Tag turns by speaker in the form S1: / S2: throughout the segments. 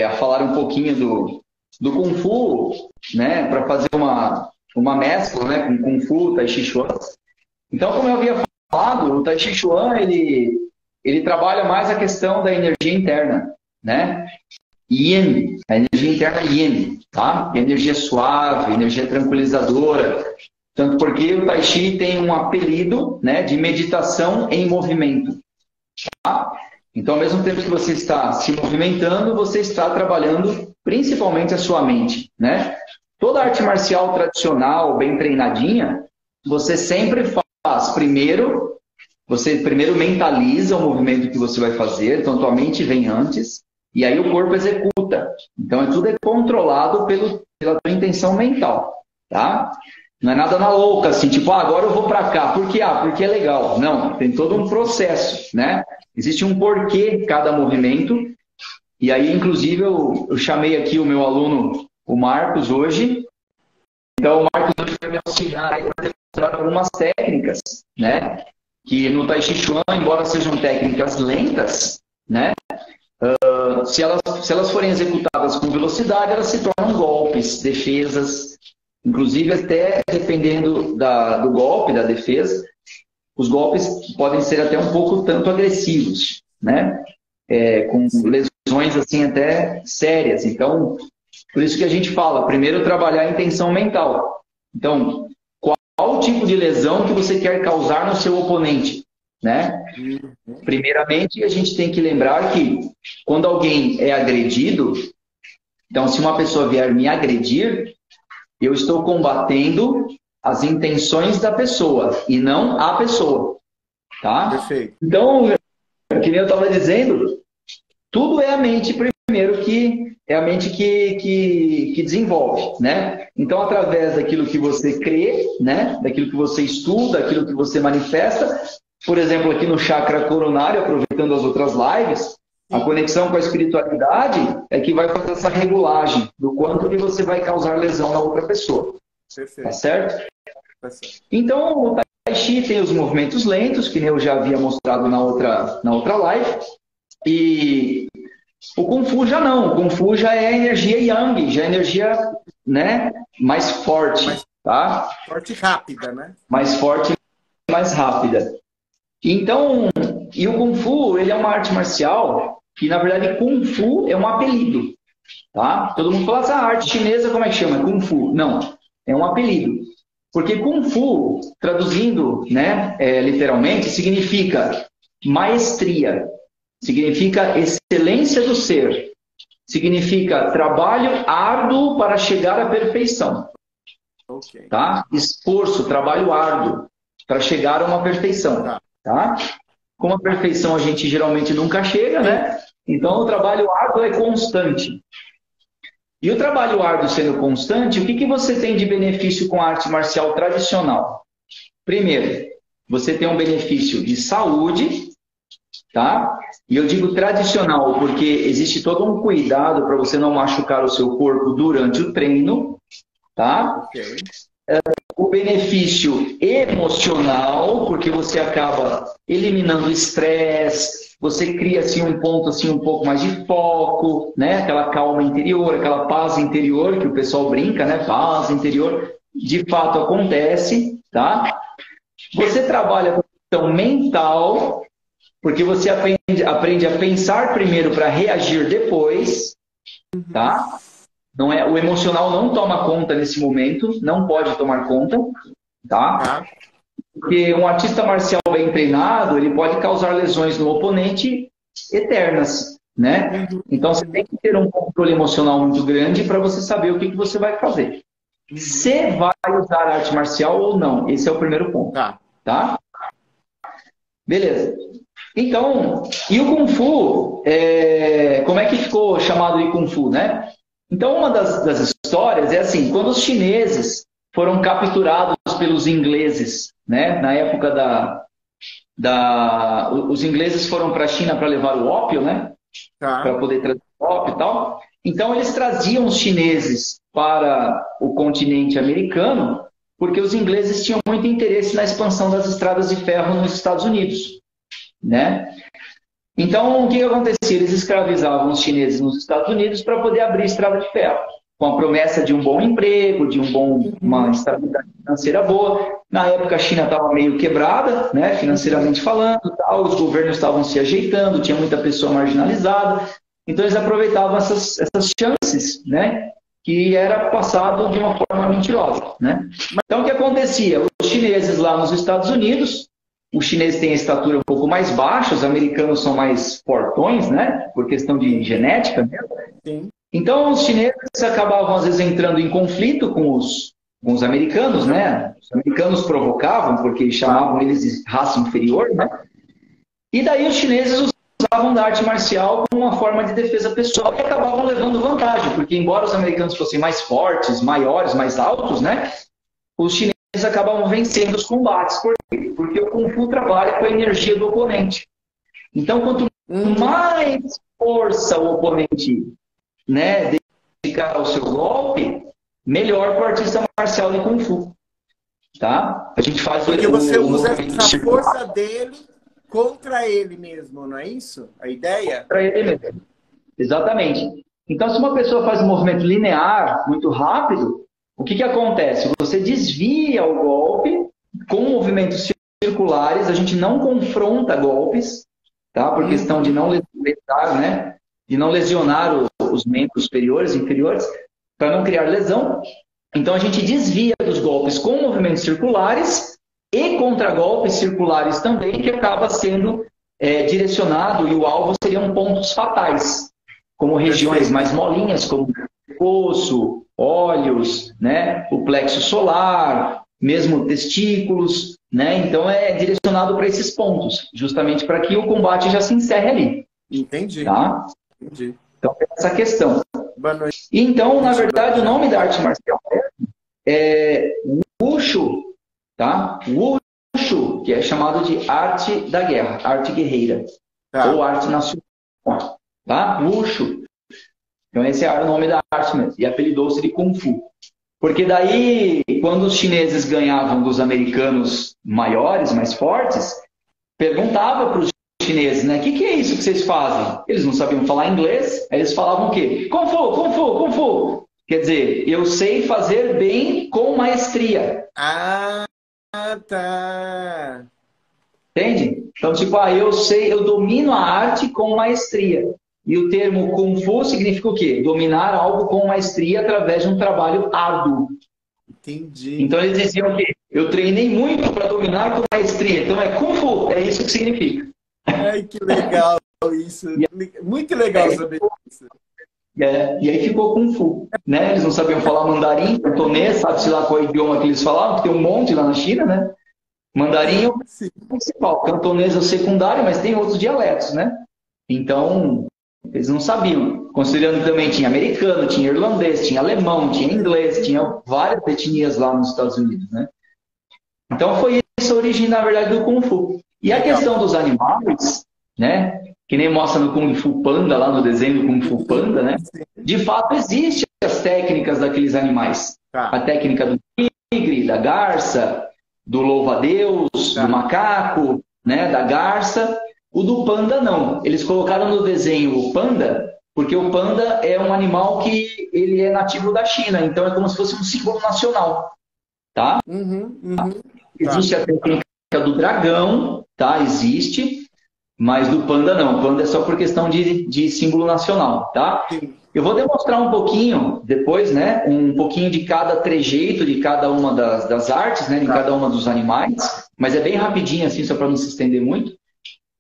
S1: a falar um pouquinho do Kung Fu, né, para fazer uma mescla, né, com Kung Fu, Tai Chi Chuan. Então, como eu havia falado, o Tai Chi Chuan, ele trabalha mais a questão da energia interna, né? Yin, a energia interna Yin, tá? Energia suave, energia tranquilizadora. Tanto porque o Tai Chi tem um apelido, né, de meditação em movimento. Tá? Então, ao mesmo tempo que você está se movimentando, você está trabalhando principalmente a sua mente, né? Toda arte marcial tradicional, bem treinadinha, você sempre faz primeiro, você primeiro mentaliza o movimento que você vai fazer, então tua mente vem antes, e aí o corpo executa. Então, tudo é controlado pela tua intenção mental, tá? Não é nada na louca, assim, tipo, agora eu vou para cá. Por quê? Porque é legal. Não, tem todo um processo, né? Existe um porquê cada movimento. E aí, inclusive, eu chamei aqui o meu aluno, o Marcos, hoje. Então, o Marcos hoje vai me auxiliar aí para demonstrar algumas técnicas, né? Que no Tai Chi Chuan, embora sejam técnicas lentas, né? Se elas forem executadas com velocidade, elas se tornam golpes, defesas. Inclusive, até dependendo do golpe, da defesa, os golpes podem ser até um pouco tanto agressivos, né? Com lesões assim até sérias. Então, por isso que a gente fala, primeiro trabalhar a intenção mental. Então, qual o tipo de lesão que você quer causar no seu oponente, né? Primeiramente, a gente tem que lembrar que quando alguém é agredido, então se uma pessoa vier me agredir, eu estou combatendo as intenções da pessoa e não a pessoa, tá?
S2: Perfeito.
S1: Então, que nem eu estava dizendo, tudo é a mente primeiro, que é a mente que desenvolve, né? Então, através daquilo que você crê, né? Daquilo que você estuda, daquilo que você manifesta, por exemplo, aqui no chakra coronário, aproveitando as outras lives, a conexão com a espiritualidade é que vai fazer essa regulagem do quanto que você vai causar lesão na outra pessoa.
S2: Perfeito.
S1: Tá certo?
S2: Tá certo.
S1: Então, o Tai Chi tem os movimentos lentos, que eu já havia mostrado na outra live. E o Kung Fu já não. O Kung Fu já é energia Yang, já é energia, né, mais forte. Tá?
S2: Forte e rápida, né?
S1: Mais forte e mais rápida. Então, e o Kung Fu, ele é uma arte marcial que, na verdade, Kung Fu é um apelido, tá? Todo mundo fala assim, a arte chinesa, como é que chama? Kung Fu. Não, é um apelido. Porque Kung Fu, traduzindo, né, literalmente, significa maestria, significa excelência do ser, significa trabalho árduo para chegar à perfeição.
S2: Okay.
S1: Tá? Esforço, trabalho árduo para chegar a uma perfeição. Tá? Como a perfeição a gente geralmente nunca chega, né? Então o trabalho árduo é constante. E o trabalho árduo sendo constante, o que você tem de benefício com a arte marcial tradicional? Primeiro, você tem um benefício de saúde, tá? E eu digo tradicional porque existe todo um cuidado para você não machucar o seu corpo durante o treino, tá?
S2: Okay.
S1: O benefício emocional, porque você acaba eliminando o estresse, você cria assim, um ponto assim, um pouco mais de foco, né? Aquela calma interior, aquela paz interior, que o pessoal brinca, né? Paz interior, de fato acontece, tá? Você trabalha com a questão mental, porque você aprende a pensar primeiro para reagir depois, tá? Não é, o emocional não toma conta nesse momento, não pode tomar conta, tá? Porque um artista marcial bem treinado, ele pode causar lesões no oponente eternas, né? Então você tem que ter um controle emocional muito grande para você saber o que você vai fazer. Se vai usar arte marcial ou não, esse é o primeiro ponto, tá? Beleza. Então, e o Kung Fu, como é que ficou chamado de Kung Fu, né? Então, uma das histórias é assim, quando os chineses foram capturados pelos ingleses, né? Na época os ingleses foram para a China para levar o ópio, né? Para poder trazer o ópio e tal. Então, eles traziam os chineses para o continente americano, porque os ingleses tinham muito interesse na expansão das estradas de ferro nos Estados Unidos, né? Então, o que acontecia? Eles escravizavam os chineses nos Estados Unidos para poder abrir estrada de ferro, com a promessa de um bom emprego, de uma estabilidade financeira boa. Na época, a China estava meio quebrada, né, financeiramente falando, tal, os governos estavam se ajeitando, tinha muita pessoa marginalizada, então eles aproveitavam essas chances, né, que era passado de uma forma mentirosa, né? Então, o que acontecia? Os chineses lá nos Estados Unidos, os chineses têm a estatura um pouco mais baixa, os americanos são mais fortões, né? Por questão de genética mesmo.
S2: Sim.
S1: Então, os chineses acabavam, às vezes, entrando em conflito com os americanos, né? Os americanos provocavam, porque chamavam eles de raça inferior, né? E daí os chineses usavam da arte marcial como uma forma de defesa pessoal e acabavam levando vantagem, porque embora os americanos fossem mais fortes, maiores, mais altos, né? Os chineses acabavam vencendo os combates. Por quê? Porque o Kung Fu trabalha com a energia do oponente. Então, quanto mais força o oponente, né, dedicar ao seu golpe, melhor para o artista marcial de Kung Fu. Tá? A gente faz
S2: porque você usa essa força dele contra ele mesmo, não é isso? A ideia?
S1: Contra ele mesmo. Exatamente. Então, se uma pessoa faz um movimento linear, muito rápido, o que acontece? Você desvia o golpe com movimentos circulares, a gente não confronta golpes, tá? Por questão de não lesionar, né? De não lesionar os membros superiores e inferiores, para não criar lesão. Então, a gente desvia dos golpes com movimentos circulares e contra-golpes circulares também, que acaba sendo direcionado, e o alvo seriam pontos fatais, como regiões mais molinhas, como o osso, olhos, né? O plexo solar, mesmo testículos, né? Então, é direcionado para esses pontos, justamente para que o combate já se encerre ali.
S2: Entendi.
S1: Tá?
S2: Entendi.
S1: Então, essa questão.
S2: Boa noite.
S1: Então, na verdade, o nome da arte marcial é Wushu, tá? Wushu, que é chamado de arte da guerra, arte guerreira, ou arte nacional, tá? Wushu. Então, esse é o nome da arte mesmo, e apelidou-se de Kung Fu. Porque daí, quando os chineses ganhavam dos americanos maiores, mais fortes, perguntava para os chineses, né? O que é isso que vocês fazem? Eles não sabiam falar inglês, aí eles falavam o quê? Kung Fu, Kung Fu, Kung Fu. Quer dizer, eu sei fazer bem com maestria.
S2: Ah, tá.
S1: Entende? Então, tipo, eu domino a arte com maestria. E o termo Kung Fu significa o quê? Dominar algo com maestria através de um trabalho árduo.
S2: Entendi.
S1: Então, eles diziam que eu treinei muito para dominar com maestria. Então, é Kung Fu, é isso que significa.
S2: Ai, que legal isso. Muito legal saber isso.
S1: E aí ficou Kung Fu, né? Eles não sabiam falar mandarim, cantonês, sabe-se lá qual é o idioma que eles falavam, que tem um monte lá na China, né? Mandarim é o principal, cantonês é o secundário, mas tem outros dialetos, né? Então, eles não sabiam. Considerando que também tinha americano, tinha irlandês, tinha alemão, tinha inglês, tinha várias etnias lá nos Estados Unidos, né? Então, foi essa a origem, na verdade, do Kung Fu. E a questão dos animais, né? Que nem mostra no Kung Fu Panda, lá no desenho do Kung Fu Panda, né? De fato, existem as técnicas daqueles animais. A técnica do tigre, da garça, do louva-a-Deus, do macaco, né? Da garça. O do panda, não. Eles colocaram no desenho o panda, porque o panda é um animal que ele é nativo da China. Então, é como se fosse um símbolo nacional. Tá? Existe a técnica do dragão, tá? Existe. Mas do panda não, o panda é só por questão de símbolo nacional, tá? Eu vou demonstrar um pouquinho, depois, né? Um pouquinho de cada trejeito, de cada uma das artes, né? De cada uma dos animais, mas é bem rapidinho assim, só para não se estender muito.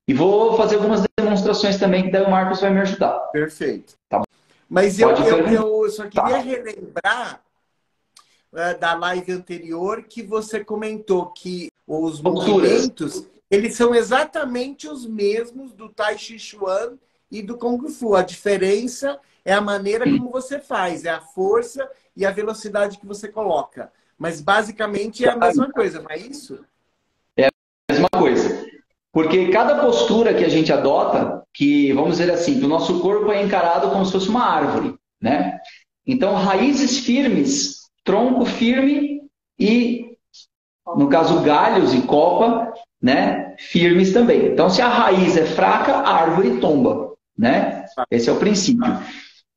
S1: E vou fazer algumas demonstrações também, que daí o Marcos vai me ajudar.
S2: Perfeito.
S1: Tá.
S2: Mas eu só queria relembrar da live anterior que você comentou que os movimentos... Eles são exatamente os mesmos do Tai Chi Chuan e do Kung Fu. A diferença é a maneira como você faz, é a força e a velocidade que você coloca. Mas basicamente é a mesma coisa, não é isso?
S1: É a mesma coisa. Porque cada postura que a gente adota, que vamos dizer assim, que o nosso corpo é encarado como se fosse uma árvore, né? Então, raízes firmes, tronco firme e, no caso, galhos e copa, né, firmes também. Então, se a raiz é fraca, a árvore tomba, né? Esse é o princípio.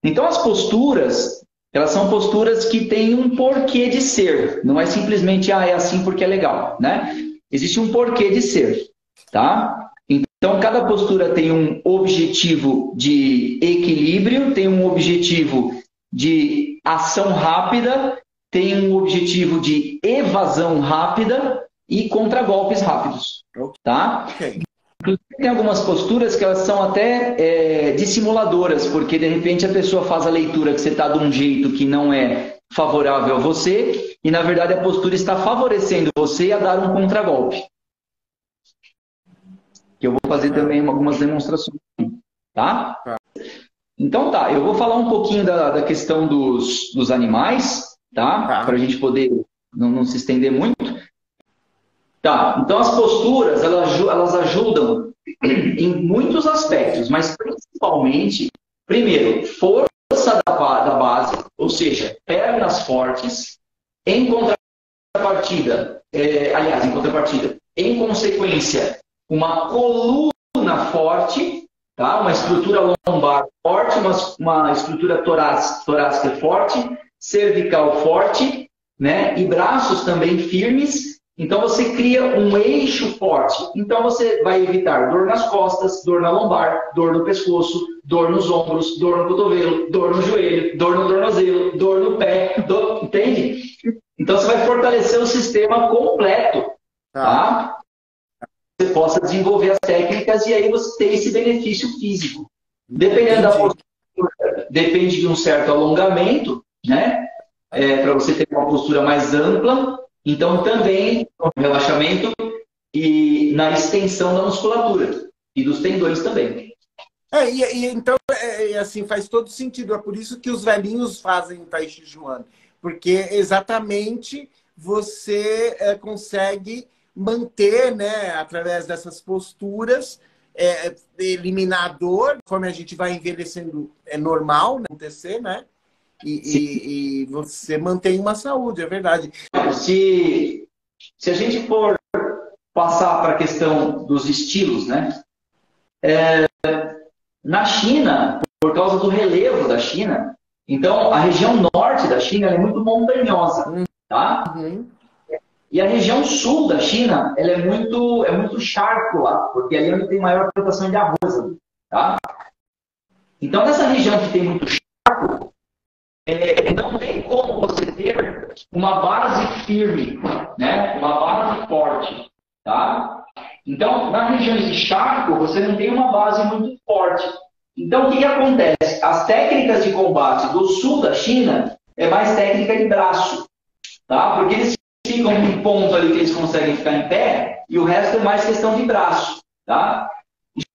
S1: Então, as posturas, elas são posturas que têm um porquê de ser. Não é simplesmente, é assim porque é legal, né? Existe um porquê de ser, tá? Então, cada postura tem um objetivo de equilíbrio, tem um objetivo de ação rápida, tem um objetivo de evasão rápida e contragolpes rápidos, tá?
S2: Ok.
S1: Tem algumas posturas que elas são até dissimuladoras, porque de repente a pessoa faz a leitura que você está de um jeito que não é favorável a você, e na verdade a postura está favorecendo você a dar um contragolpe. Que eu vou fazer também algumas demonstrações aqui, tá? Então tá, eu vou falar um pouquinho da questão dos animais, tá? Para a gente poder não se estender muito. Tá, então as posturas, elas ajudam em muitos aspectos, mas principalmente, primeiro, força da base, ou seja, pernas fortes, em contrapartida, em consequência, uma coluna forte, tá? Uma estrutura lombar forte, uma estrutura torácica forte, cervical forte, né? E braços também firmes. Então, você cria um eixo forte. Então, você vai evitar dor nas costas, dor na lombar, dor no pescoço, dor nos ombros, dor no cotovelo, dor no joelho, dor no tornozelo, dor no pé, entende? Então, você vai fortalecer o sistema completo, tá? Você possa desenvolver as técnicas e aí você tem esse benefício físico. Dependendo da postura, depende de um certo alongamento, né? Para você ter uma postura mais ampla. Então, também no relaxamento e na extensão da musculatura e dos tendões também.
S2: Então, assim, faz todo sentido. É por isso que os velhinhos fazem o Tai Chi Chuan. Porque exatamente você consegue manter, né, através dessas posturas, eliminar a dor. Conforme a gente vai envelhecendo, é normal, né, acontecer, né? E você mantém uma saúde, é verdade.
S1: Se a gente for passar para a questão dos estilos, né? Na China, por causa do relevo da China, então a região norte da China é muito montanhosa, tá? E a região sul da China, ela é muito charco lá, porque ali é onde tem maior plantação de arroz, tá? Então, nessa região que tem muito charco, não tem como você ter uma base firme, né? Uma base forte, tá? Então, nas regiões de charco, você não tem uma base muito forte. Então, o que acontece? As técnicas de combate do sul da China é mais técnica de braço, tá? Porque eles ficam em ponto ali que eles conseguem ficar em pé e o resto é mais questão de braço, tá?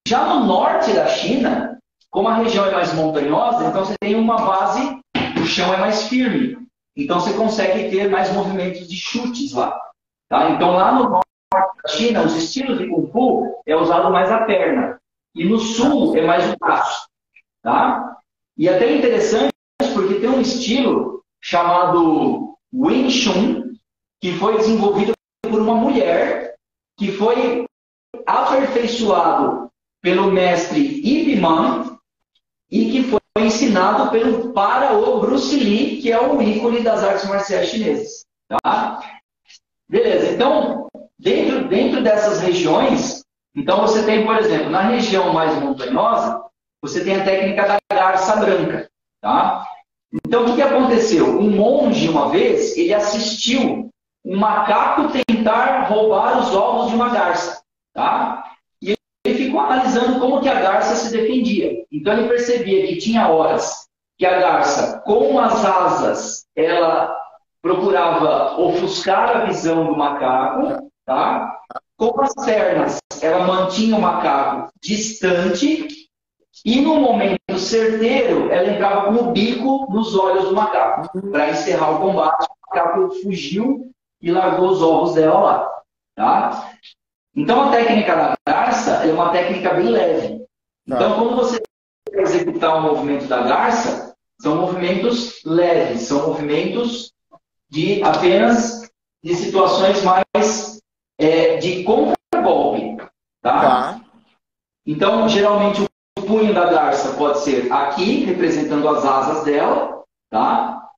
S1: Já no norte da China, como a região é mais montanhosa, então você tem uma base, o chão é mais firme. Então você consegue ter mais movimentos de chutes lá. Tá? Então lá no norte da China, os estilos de Kung Fu é usado mais a perna. E no sul é mais o braço. Tá? E até interessante porque tem um estilo chamado Wing Chun, que foi desenvolvido por uma mulher, que foi aperfeiçoado pelo mestre Ip Man e que foi ensinado para o Bruce Lee, que é o ícone das artes marciais chinesas. Tá? Beleza, então, dentro dessas regiões, então você tem, por exemplo, na região mais montanhosa, você tem a técnica da garça branca. Tá? Então, o que aconteceu? Um monge, uma vez, ele assistiu um macaco tentar roubar os ovos de uma garça. Tá? E ele ficou analisando como que a garça se defendia. Então, ele percebia que tinha horas que a garça, com as asas, ela procurava ofuscar a visão do macaco, tá? Com as pernas, ela mantinha o macaco distante e, no momento certeiro, ela entrava com o bico nos olhos do macaco. Para encerrar o combate, o macaco fugiu e largou os ovos dela lá. Tá? Então, a técnica da garça é uma técnica bem leve. Então, quando você vai executar o movimento da garça, são movimentos leves, são movimentos de apenas de situações mais de golpe, tá? Então, geralmente, o punho da garça pode ser aqui, representando as asas dela, tá?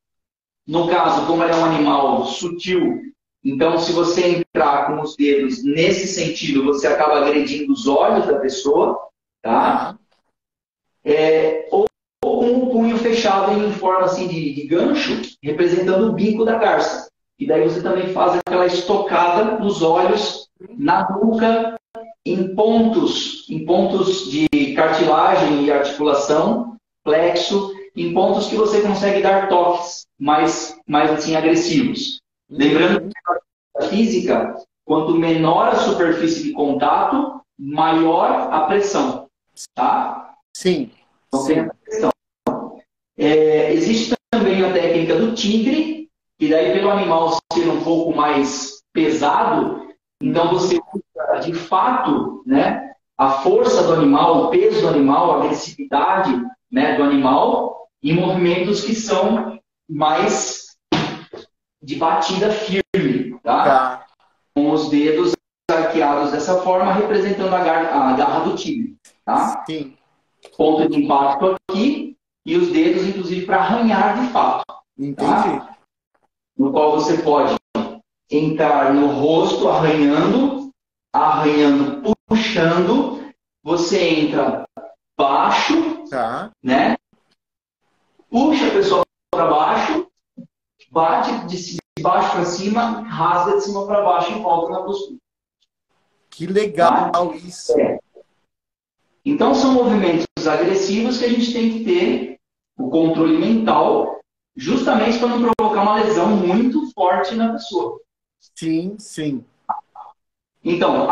S1: No caso, como ela é um animal sutil, então, se você entrar com os dedos nesse sentido, você acaba agredindo os olhos da pessoa, tá? Ou com o punho fechado em forma assim de gancho, representando o bico da garça. E daí você também faz aquela estocada nos olhos, na nuca, em pontos de cartilagem e articulação, plexo, em pontos que você consegue dar toques mais assim, agressivos. Lembrando que a física, quanto menor a superfície de contato, maior a pressão. Tá?
S2: Sim.
S1: Então, tem essa questão. Existe também a técnica do tigre, que daí pelo animal ser um pouco mais pesado, então você usa de fato, né, a força do animal, o peso do animal, a agressividade, né, do animal em movimentos que são mais de batida firme, tá? Com os dedos arqueados dessa forma, representando a garra do tigre, tá?
S2: Sim.
S1: Ponto de impacto aqui e os dedos, inclusive, para arranhar de fato.
S2: Entendi.
S1: Tá? No qual você pode entrar no rosto arranhando, puxando. Você entra baixo, né? Puxa a pessoa para baixo, bate de baixo para cima, rasga de cima para baixo e volta na postura.
S2: Que legal isso.
S1: Então, são movimentos agressivos que a gente tem que ter o controle mental, justamente para não provocar uma lesão muito forte na pessoa.
S2: Sim, sim.
S1: Então,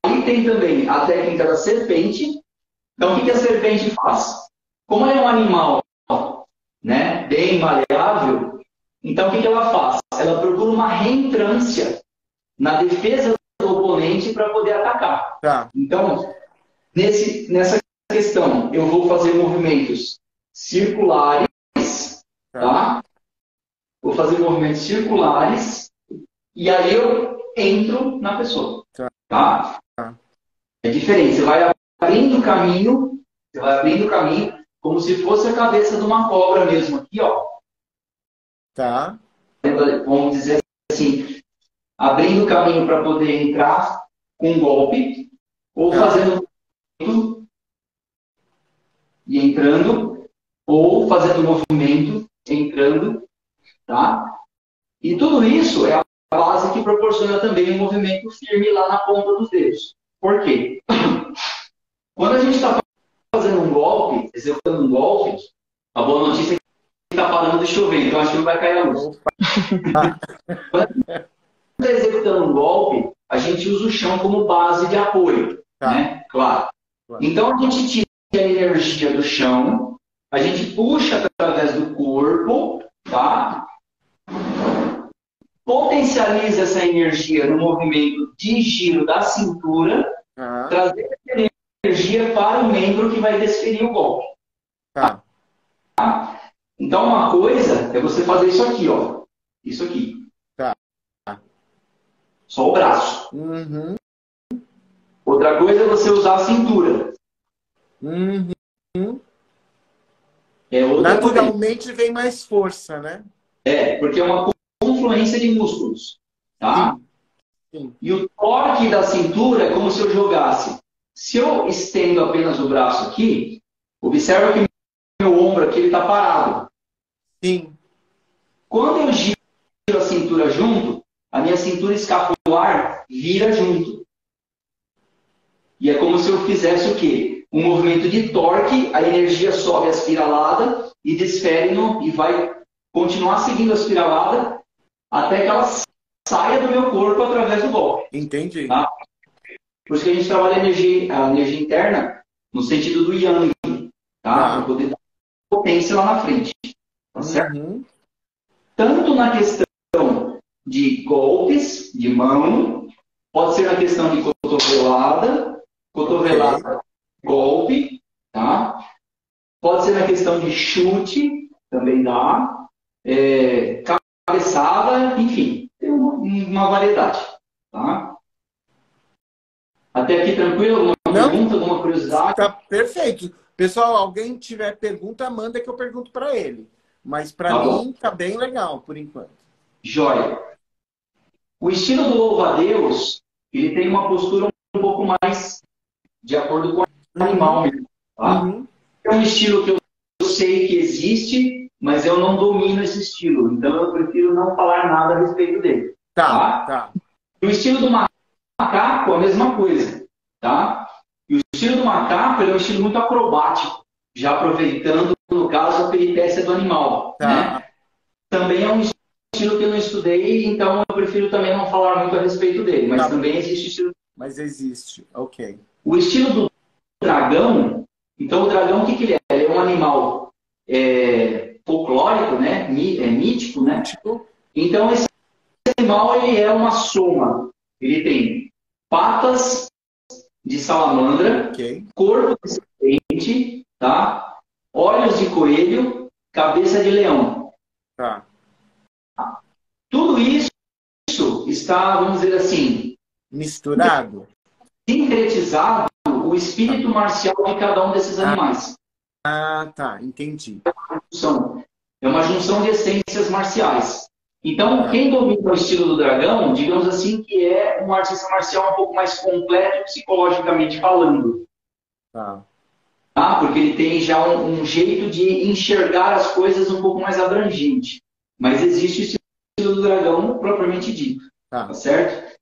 S1: aí tem também a técnica da serpente. Então, o que a serpente faz? Como ela é um animal, né, bem maleável, então o que ela faz? Ela procura uma reentrância na defesa do oponente para poder atacar. Então, nessa questão, eu vou fazer movimentos circulares, tá? Vou fazer movimentos circulares e aí eu entro na pessoa, tá? É diferente, você vai abrindo o caminho, como se fosse a cabeça de uma cobra mesmo, aqui, ó.
S2: Tá.
S1: Vamos dizer assim, abrindo o caminho para poder entrar com um golpe, ou fazendo e entrando, ou fazendo movimento, entrando, tá? E tudo isso é a base que proporciona também um movimento firme lá na ponta dos dedos. Por quê? Quando a gente está fazendo um golpe, executando um golpe, a boa notícia é que está parando de chover, então acho que não vai cair a luz. Quando a gente está executando um golpe, a gente usa o chão como base de apoio, né? Claro. Então a gente tira a energia do chão, a gente puxa através do corpo, tá? Potencializa essa energia no movimento de giro da cintura, trazendo energia para o membro que vai desferir o golpe. Tá? Então, uma coisa é você fazer isso aqui, ó. Isso aqui. Só o braço. Outra coisa é você usar a cintura.
S2: Naturalmente vem mais força, né?
S1: Porque é uma confluência de músculos. Tá?
S2: Sim.
S1: E o torque da cintura é como se eu jogasse. Se eu estendo apenas o braço aqui, observa que meu ombro aqui está parado.
S2: Sim.
S1: Quando eu giro a cintura junto, a minha cintura escapular vira junto. E é como se eu fizesse o quê? Um movimento de torque, a energia sobe a espiralada e desfere e vai continuar seguindo a espiralada até que ela saia do meu corpo através do golpe.
S2: Entendi.
S1: Tá? Por isso que a gente trabalha a energia interna no sentido do yang, tá? Para poder dar potência lá na frente. Tá certo? Tanto na questão de golpes de mão, pode ser na questão de cotovelada, golpe, tá? Pode ser na questão de chute, também dá. Cabeçada, enfim, tem uma variedade, tá? Até aqui tranquilo? Alguma pergunta, alguma curiosidade?
S2: Tá perfeito. Pessoal, alguém tiver pergunta, manda que eu pergunto para ele. Mas para mim tá bem legal, por enquanto.
S1: Jóia. O estilo do louva-a-Deus, ele tem uma postura um pouco mais de acordo com o animal mesmo, tá? É um estilo que eu sei que existe, mas eu não domino esse estilo. Então eu prefiro não falar nada a respeito dele. Tá? E o estilo do macaco, a mesma coisa, tá? E o estilo do macaco, ele é um estilo muito acrobático, já aproveitando, no caso, a peripécia do animal, né? Também é um estilo que eu não estudei, então eu prefiro também não falar muito a respeito dele, mas também existe estilo.
S2: Mas existe, ok.
S1: O estilo do dragão, então o dragão, o que ele é? Ele é um animal folclórico, né? Mítico, né? Então esse animal, ele é uma soma. Ele tem patas de salamandra, corpo de serpente, tá? Olhos de coelho, cabeça de leão.
S2: Tá.
S1: Tudo isso está, vamos dizer assim,
S2: misturado,
S1: sincretizado o espírito marcial de cada um desses animais.
S2: Tá, entendi.
S1: É uma junção de essências marciais. Então, quem domina o estilo do dragão, digamos assim, que é um artista marcial um pouco mais completo psicologicamente falando. Porque ele tem já um jeito de enxergar as coisas um pouco mais abrangente. Mas existe o estilo do dragão propriamente dito. Tá certo?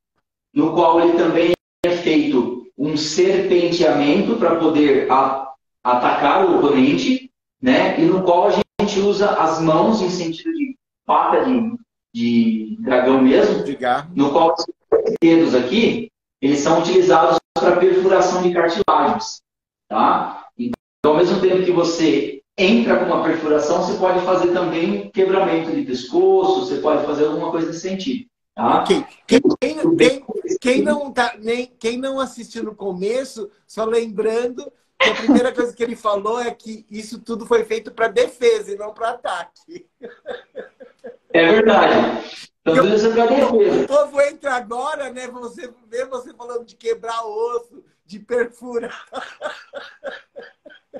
S1: No qual ele também é feito um serpenteamento para poder atacar o oponente, né? E no qual a gente usa as mãos em sentido de pata de dragão mesmo, no qual os dedos aqui, eles são utilizados para perfuração de cartilagens, tá? Então, ao mesmo tempo que você entra com uma perfuração, você pode fazer também um quebramento de pescoço, você pode fazer alguma coisa nesse sentido, tá?
S2: Quem não assistiu no começo, só lembrando que a primeira coisa que ele falou é que isso tudo foi feito para defesa e não para ataque.
S1: É verdade. Então, isso é para defesa.
S2: O povo entra agora, né? Você falando de quebrar o osso, de perfurar.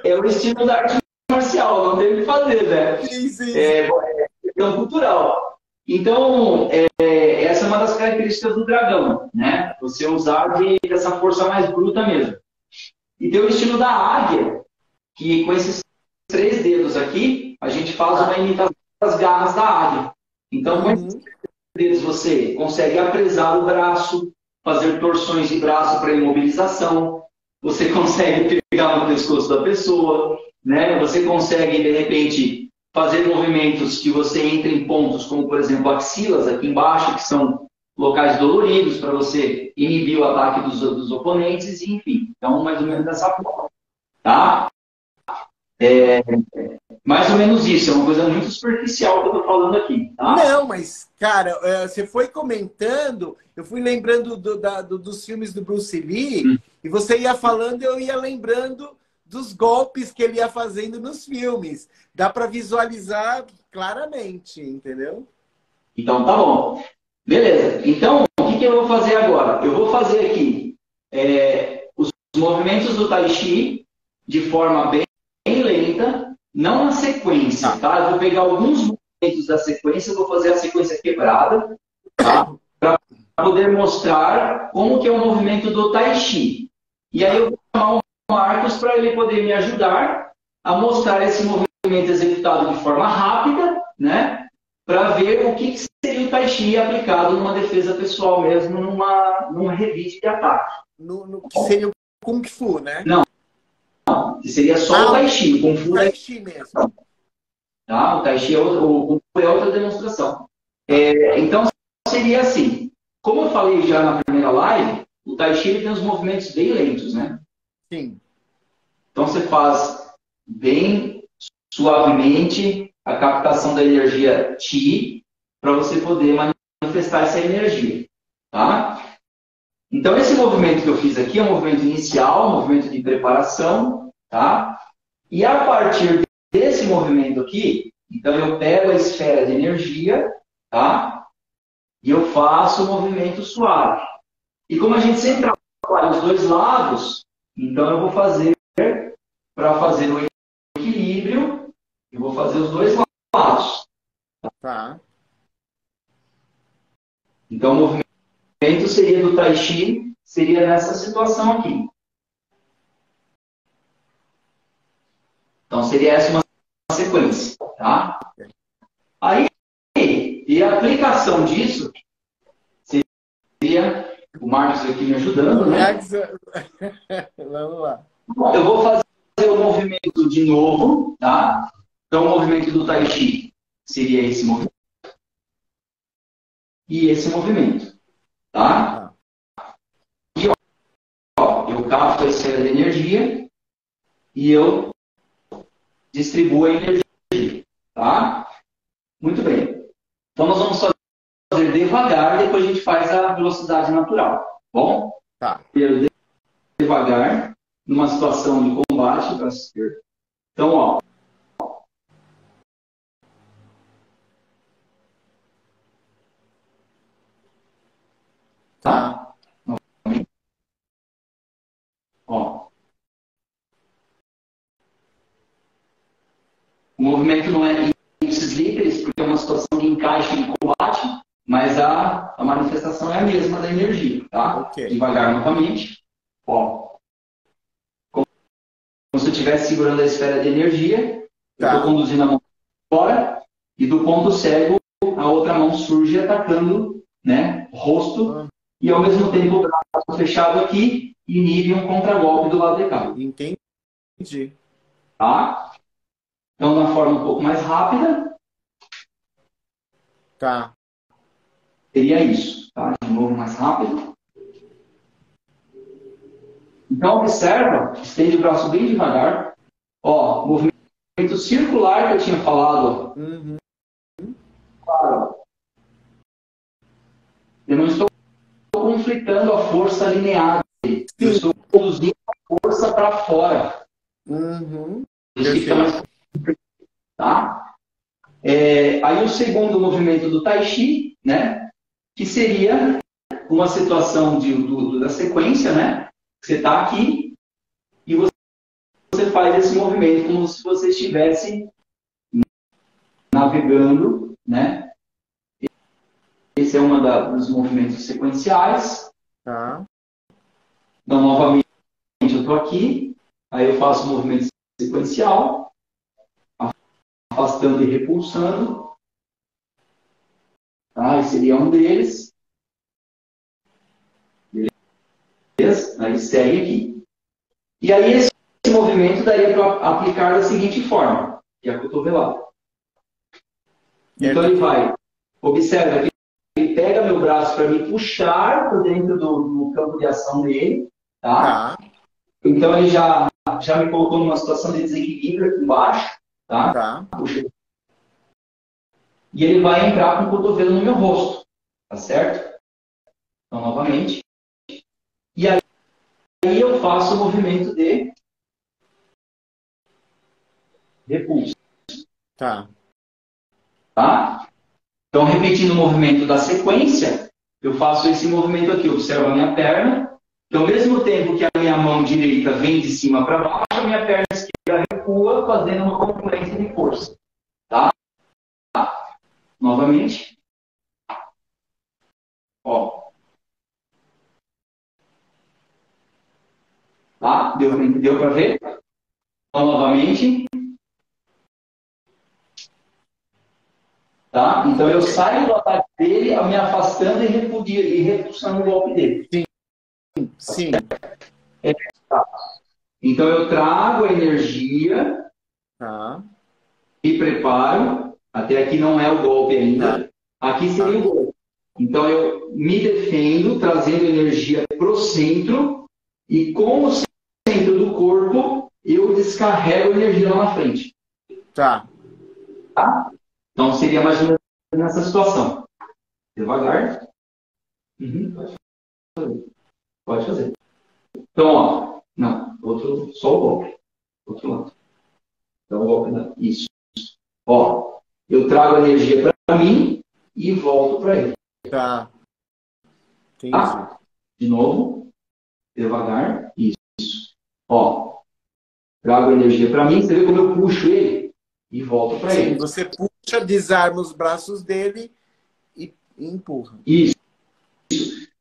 S1: É o estilo da arte marcial, não tem o que fazer, né?
S2: Sim.
S1: É questão cultural. Então, essa é uma das características do dragão, né? Você usar dessa força mais bruta mesmo. E tem o estilo da águia, que com esses 3 dedos aqui, a gente faz uma imitação das garras da águia. Então, com esses 3 dedos, você consegue apresar o braço, fazer torções de braço para imobilização, você consegue pegar no pescoço da pessoa, né? Você consegue, de repente, fazer movimentos que você entra em pontos como, por exemplo, axilas aqui embaixo, que são locais doloridos para você inibir o ataque dos oponentes, enfim. Então, mais ou menos dessa forma. Tá? Mais ou menos isso. É uma coisa muito superficial que eu estou falando aqui. Tá?
S2: Não, mas, cara, você foi comentando, eu fui lembrando dos filmes do Bruce Lee, e você ia falando, eu ia lembrando dos golpes que ele ia fazendo nos filmes. Dá para visualizar claramente, entendeu?
S1: Então, tá bom. Beleza. Então, o que eu vou fazer agora? Eu vou fazer aqui os movimentos do Tai Chi de forma bem lenta, não na sequência, tá? Eu vou pegar alguns movimentos da sequência, eu vou fazer a sequência quebrada, tá? Para poder mostrar como que é o movimento do Tai Chi. E aí eu vou chamar o Marcos para ele poder me ajudar a mostrar esse movimento executado de forma rápida, né? Para ver o que seria o Tai Chi aplicado numa defesa pessoal mesmo, num revite de ataque.
S2: Que seria o Kung Fu, né?
S1: Não, que seria só o Tai Chi. O Kung Fu
S2: Tai Chi mesmo.
S1: Tá? O Tai Chi o Kung Fu é outra demonstração. Então, seria assim. Como eu falei já na primeira live, o Tai Chi ele tem os movimentos bem lentos, né?
S2: Sim.
S1: Então, você faz bem suavemente a captação da energia Qi para você poder manifestar essa energia, tá? Então, esse movimento que eu fiz aqui é um movimento inicial, um movimento de preparação, tá? E a partir desse movimento aqui, então eu pego a esfera de energia, tá? E eu faço o movimento suave. E como a gente sempre trabalho os dois lados, então eu vou fazer, para fazer o equilíbrio, eu vou fazer os dois lados.
S2: Tá.
S1: Então, o movimento seria do Tai Chi, seria nessa situação aqui. Então, seria essa uma sequência, tá? Aí, e a aplicação disso seria o Marcos aqui me ajudando, né?
S2: Vamos lá.
S1: Eu vou fazer o movimento de novo, tá? Então, o movimento do Tai Chi seria esse movimento. E esse movimento, tá? E, ó, eu capto a esfera de energia e eu distribuo a energia, tá? Muito bem. Então, nós vamos fazer devagar, depois a gente faz a velocidade natural, bom?
S2: Tá.
S1: Primeiro, devagar, numa situação de combate, braço esquerdo. Então, ó. Tá? Ó. O movimento não é ipsis literis, porque é uma situação de encaixe de combate, mas a manifestação é a mesma da energia, tá?
S2: Okay.
S1: Devagar novamente. Ó. Como se eu estivesse segurando a esfera de energia, eu estou conduzindo a mão fora, e do ponto cego, a outra mão surge atacando, né, o rosto, e ao mesmo tempo o braço fechado aqui, inibe um contragolpe do lado de cá.
S2: Entendi.
S1: Tá? Então, de uma forma um pouco mais rápida.
S2: Tá.
S1: Seria isso. Tá? De novo, mais rápido. Então, observa, estende o braço bem devagar. Ó, movimento circular que eu tinha falado.
S2: Uhum.
S1: Claro. Eu não estou conflitando a força linear. Eu estou conduzindo a força para fora.
S2: Uhum.
S1: Isso fica mais... Tá? Aí o segundo movimento do Tai Chi, né? Que seria uma situação da sequência, né? Você está aqui e você faz esse movimento como se você estivesse navegando, né? Esse é um dos movimentos sequenciais.
S2: Tá.
S1: Então, novamente, eu estou aqui, aí eu faço o movimento sequencial, afastando e repulsando. Tá? Esse seria um deles. Beleza? Aí segue aqui. E aí esse movimento daria para aplicar da seguinte forma, que é a cotovelada. Então ele vai, observa que ele pega meu braço para me puxar por dentro do campo de ação dele, tá? Então ele já me colocou numa situação de desequilíbrio aqui embaixo, tá? Puxa. E ele vai entrar com o cotovelo no meu rosto, tá certo? Então, novamente. E aí eu faço o movimento de repulso.
S2: Tá.
S1: Então, repetindo o movimento da sequência, eu faço esse movimento aqui. Observa a minha perna. Então, ao mesmo tempo que a minha mão direita vem de cima para baixo, a minha perna esquerda recua, fazendo uma concorrência de força. Tá? Novamente. Ó. Tá? Deu para ver? Então, novamente. Tá? Então, eu saio do ataque dele, me afastando e repulsando o golpe dele.
S2: Sim.
S1: Então, eu trago a energia e preparo. Até aqui não é o golpe ainda. Aqui seria o golpe. Então, eu me defendo, trazendo energia para o centro. E com o centro do corpo, eu descarrego energia lá na frente.
S2: Tá?
S1: Então, seria mais ou menos nessa situação. Devagar. Pode fazer. Então, ó. Não, só o golpe. Outro lado. Então, o golpe isso. Ó, eu trago a energia para mim e volto para ele.
S2: Tá. Entendi.
S1: Tá? De novo. Devagar. Isso. Ó. Trago a energia para mim. Você vê como eu puxo ele e volto para ele.
S2: Você puxa, desarma os braços dele e empurra.
S1: Isso.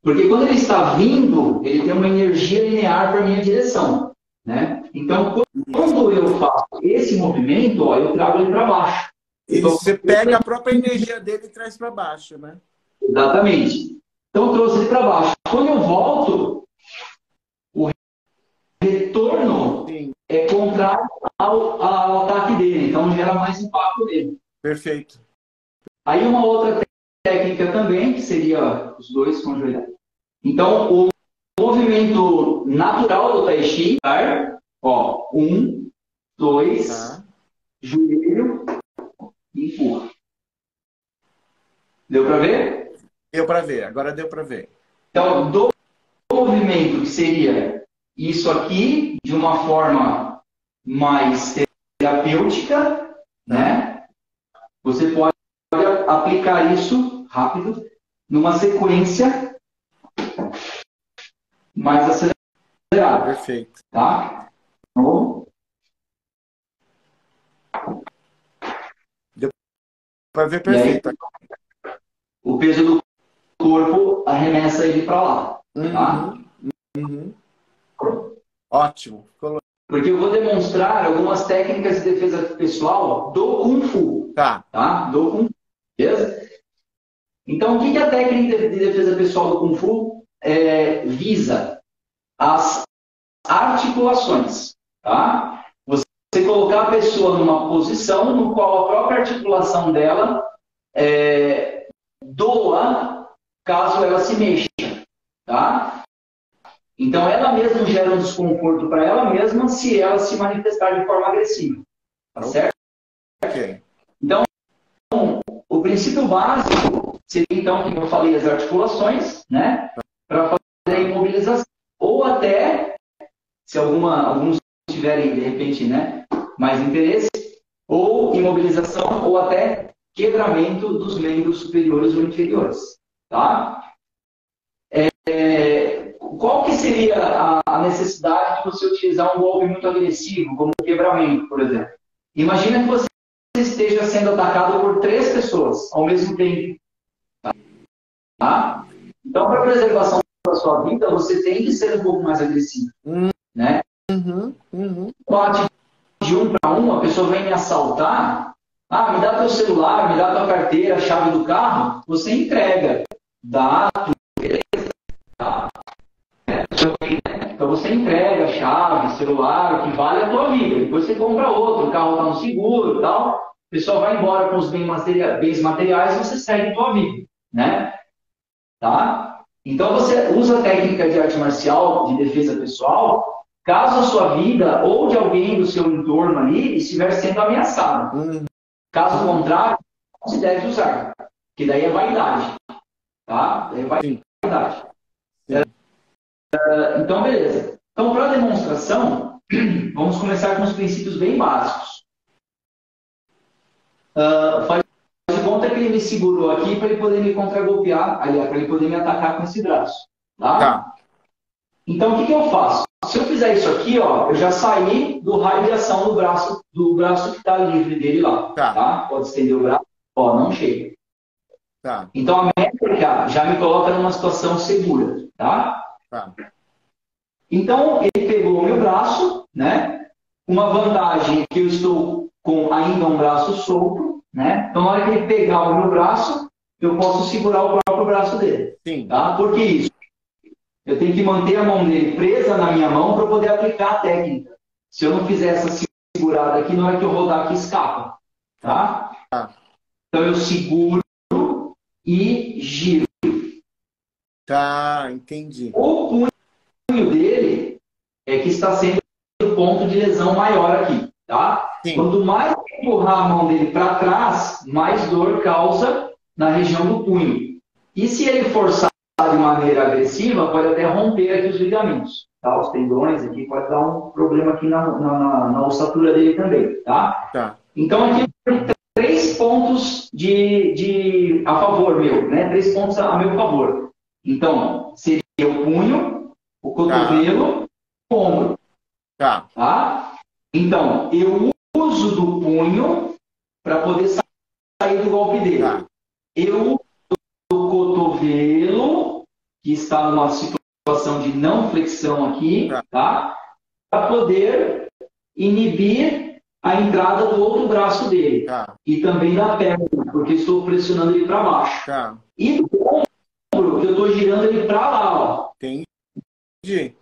S1: Porque quando ele está vindo, ele tem uma energia linear para a minha direção, né? Então, quando eu faço esse movimento, ó, eu trago ele para baixo.
S2: E você pega a própria energia dele e traz para baixo, né?
S1: Exatamente. Então, eu trouxe ele para baixo. Quando eu volto, o retorno é contrário ao ataque dele. Então, gera mais impacto nele.
S2: Perfeito.
S1: Aí, uma outra técnica também, que seria os dois conjoelhados. Então, o movimento natural do Tai Chi, ó, 1, 2, joelho, empurra. Deu para ver?
S2: Deu para ver, agora deu para ver.
S1: Então, do movimento que seria isso aqui, de uma forma mais terapêutica, né? Você pode aplicar isso rápido, numa sequência mais acelerada.
S2: Perfeito.
S1: Tá? Então,
S2: deu para ver perfeito.
S1: Aí, o peso do corpo arremessa ele para lá. Tá?
S2: Ótimo.
S1: Porque eu vou demonstrar algumas técnicas de defesa pessoal do Kung Fu.
S2: Tá?
S1: Do Kung Fu. Beleza? Então, o que a técnica de defesa pessoal do Kung Fu visa? As articulações. Tá? Você colocar a pessoa numa posição no qual a própria articulação dela doa caso ela se mexa. Tá? Então, ela mesma gera um desconforto para ela mesma se ela se manifestar de forma agressiva. Tá certo?
S2: Ok.
S1: Então, o princípio básico seria, então, como eu falei, as articulações, né? Para fazer a imobilização. Ou até, se alguns tiverem, de repente, né, mais interesse, ou imobilização, ou até quebramento dos membros superiores ou inferiores. Tá? Qual que seria a necessidade de você utilizar um golpe muito agressivo, como o quebramento, por exemplo? Imagina que você esteja sendo atacado por 3 pessoas ao mesmo tempo. Tá? Então, para a preservação da sua vida, você tem que ser um pouco mais agressivo. Né? Bate de 1 para 1, a pessoa vem me assaltar, me dá teu celular, me dá tua carteira, a chave do carro, você entrega. Dá, tá? Então você entrega a chave, celular, o que vale a tua vida. Depois você compra outro, o carro está no seguro e tal. O pessoal vai embora com os bens materiais e você segue a tua vida. Né? Tá? Então você usa a técnica de arte marcial, de defesa pessoal, caso a sua vida ou de alguém do seu entorno ali estiver sendo ameaçada. Caso contrário, não se deve usar. Que daí é vaidade. Tá? Daí é vaidade. Então, beleza. Então, para a demonstração, vamos começar com os princípios bem básicos. Faz de conta que ele me segurou aqui para ele poder me contragolpear, aliás, para ele poder me atacar com esse braço. Tá? Então, o que eu faço? Se eu fizer isso aqui, ó, eu já saí do raio de ação do braço que está livre dele lá. Tá? Pode estender o braço. Ó, não chega.
S2: Tá.
S1: Então, a métrica já me coloca numa situação segura. Tá? Então, ele pegou o meu braço, né? Uma vantagem é que eu estou com ainda um braço solto, né? Então, na hora que ele pegar o meu braço, eu posso segurar o próprio braço dele.
S2: Sim.
S1: Tá? Por que isso? Eu tenho que manter a mão dele presa na minha mão para poder aplicar a técnica. Se eu não fizer essa segurada aqui, na hora que eu rodar aqui, escapa. Tá? Então, eu seguro e giro.
S2: Tá, entendi.
S1: O punho dele é que está sendo o ponto de lesão maior aqui, tá?
S2: Sim.
S1: Quanto mais empurrar a mão dele para trás, mais dor causa na região do punho. E se ele forçar de maneira agressiva, pode até romper aqui os ligamentos, tá? Os tendões aqui, pode dar um problema aqui na ossatura dele também, tá? Então aqui 3 pontos a favor meu, né? 3 pontos a meu favor. Então, seria o punho, o cotovelo, o ombro.
S2: Tá.
S1: Tá? Então, eu uso do punho para poder sair do golpe dele.
S2: Tá.
S1: Eu uso do cotovelo, que está numa situação de não flexão aqui, tá? Para poder inibir a entrada do outro braço dele.
S2: Tá.
S1: E também da perna, porque estou pressionando ele para baixo.
S2: Tá.
S1: E do ombro, que eu estou girando ele para lá, ó.
S2: Entendi.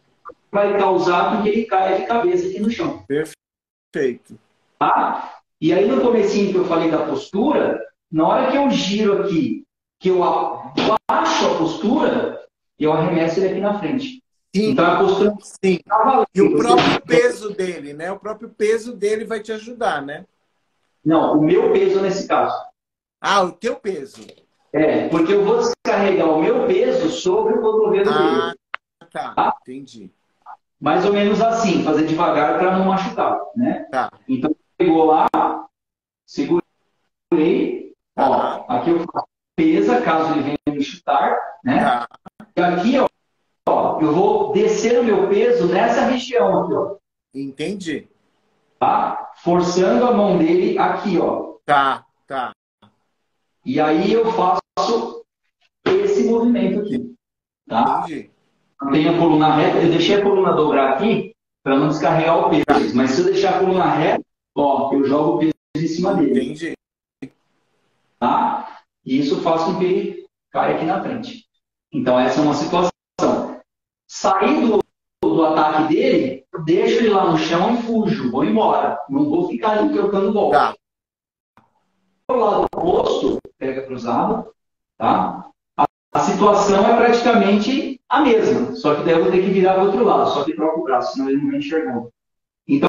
S1: Vai causar com que ele caia de cabeça aqui no chão.
S2: Perfeito.
S1: Tá? E aí no comecinho que eu falei da postura, na hora que eu giro aqui, que eu abaixo a postura, eu arremesso ele aqui na frente.
S2: Sim.
S1: Então a postura...
S2: Sim. E o próprio peso dele, né? O próprio peso dele vai te ajudar, né?
S1: Não, o meu peso nesse caso.
S2: Ah, o teu peso.
S1: É, porque eu vou descarregar o meu peso sobre o cotovelo dele.
S2: Tá. Entendi.
S1: Mais ou menos assim, fazer devagar para não machucar, né?
S2: Tá.
S1: Então, pegou lá, segurei, ó, aqui eu faço pesa, caso ele venha me chutar, né?
S2: Tá.
S1: E aqui, ó, eu vou descer o meu peso nessa região aqui, ó.
S2: Entendi.
S1: Tá? Forçando a mão dele aqui, ó.
S2: Tá.
S1: E aí eu faço esse movimento aqui, tá?
S2: Entendi.
S1: Tenho a coluna reta, eu deixei a coluna dobrar aqui para não descarregar o peso, mas se eu deixar a coluna reta, ó, eu jogo o peso em cima dele.
S2: Entendi.
S1: Tá? E isso faz com que ele caia aqui na frente. Então essa é uma situação. Saindo do ataque dele, eu deixo ele lá no chão e fujo, vou embora. Não vou ficar ali trocando golpe.
S2: Tá.
S1: Do lado oposto, pega cruzado, tá? A situação é praticamente a mesma, só que daí eu vou ter que virar do outro lado, só que troca o braço, senão ele não vai enxergar. Então,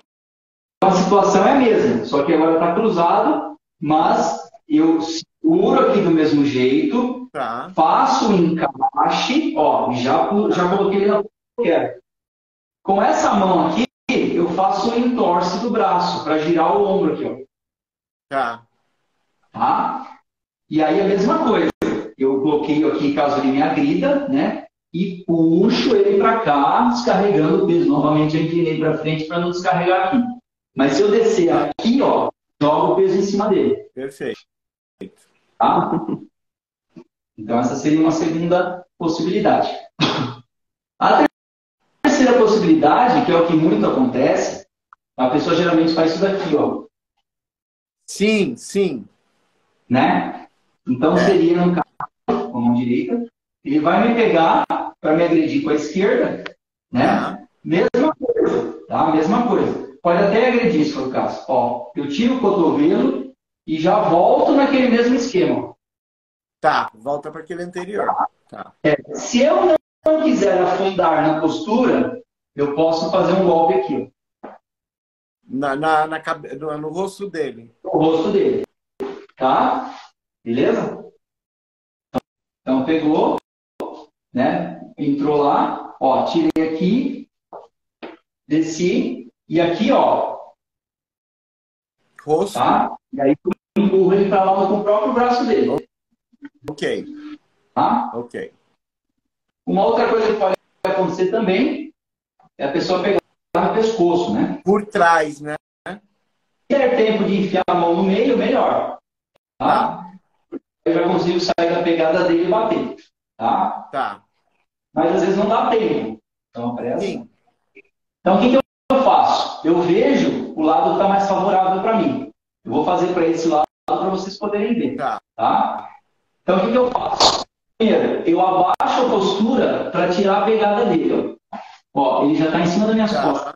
S1: a situação é a mesma, só que agora está cruzado, mas eu seguro aqui do mesmo jeito, faço o encaixe, ó, já coloquei ele na posição que eu quero. Com essa mão aqui, eu faço o entorce do braço, para girar o ombro aqui, ó. Tá? E aí a mesma coisa. Eu bloqueio aqui caso ele me agrida, né? E puxo ele para cá, descarregando o peso. Novamente eu inclinei para frente para não descarregar aqui. Mas se eu descer aqui, ó, jogo o peso em cima dele.
S2: Perfeito.
S1: Tá? Então essa seria uma segunda possibilidade. A terceira possibilidade, que é o que muito acontece, a pessoa geralmente faz isso daqui, ó.
S2: Sim.
S1: Né? Então seria no caso com a mão direita, ele vai me pegar para me agredir com a esquerda, né? Mesma coisa, tá? Mesma coisa. Pode até agredir, se for o caso. Ó, eu tiro o cotovelo e já volto naquele mesmo esquema.
S2: Tá, volta para aquele anterior. Tá.
S1: Se eu não quiser afundar na postura, eu posso fazer um golpe aqui, ó.
S2: No rosto dele.
S1: No rosto dele. Tá? Beleza? Então pegou, né? Entrou lá, ó, tirei aqui, desci, e aqui, ó.
S2: Rosto.
S1: Tá? E aí empurro ele para lá com o próprio braço dele.
S2: Ok.
S1: Tá?
S2: Ok.
S1: Uma outra coisa que pode acontecer também é a pessoa pegar no pescoço, né?
S2: Por trás, né?
S1: Se der tempo de enfiar a mão no meio, melhor. Tá? Eu já consigo sair da pegada dele e bater. Tá? Mas às vezes não dá tempo. Então, aparece.
S2: Sim.
S1: Então, o que eu faço? Eu vejo o lado que está mais favorável para mim. Eu vou fazer para esse lado para vocês poderem ver. Tá? Então, o que eu faço? Primeiro, eu abaixo a postura para tirar a pegada dele. Ó, ele já está em cima das minhas costas.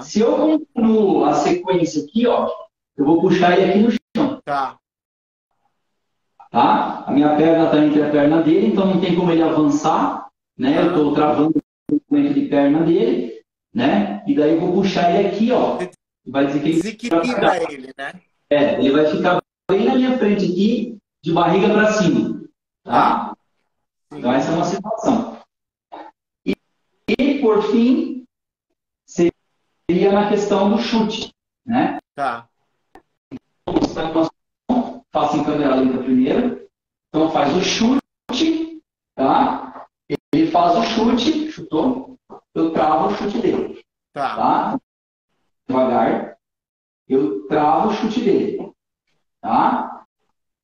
S1: Se eu continuo a sequência aqui, ó, eu vou puxar ele aqui no chão.
S2: Tá?
S1: A minha perna está entre a perna dele, então não tem como ele avançar, né? Eu estou travando o movimento de perna dele, né? E daí eu vou puxar ele aqui, ó. Vai
S2: desequilibra ele, né?
S1: Ele vai ficar bem na minha frente aqui, de barriga para cima, tá? Então essa é uma situação. E por fim, seria na questão do chute, né?
S2: Tá.
S1: Faça em câmera lenta primeiro. Então faz o chute, tá? Ele faz o chute, chutou, eu travo o chute dele. Tá? Devagar, eu travo o chute dele. Tá?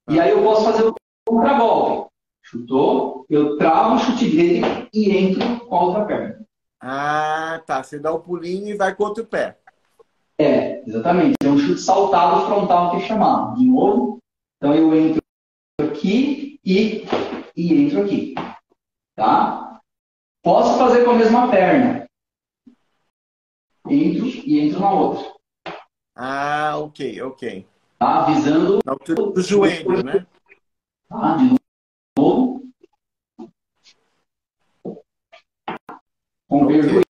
S1: E aí eu posso fazer o contragolpe. Chutou, eu travo o chute dele e entro com a outra perna.
S2: Ah, tá. Você dá o pulinho e vai com o outro pé.
S1: Exatamente. É um chute saltado frontal que é chamado. De novo, então eu entro aqui e entro aqui. Tá? Posso fazer com a mesma perna. Entro e entro na outra.
S2: Ah, ok.
S1: Tá? Visando
S2: na altura do joelho, né?
S1: Tá? De novo. Converjo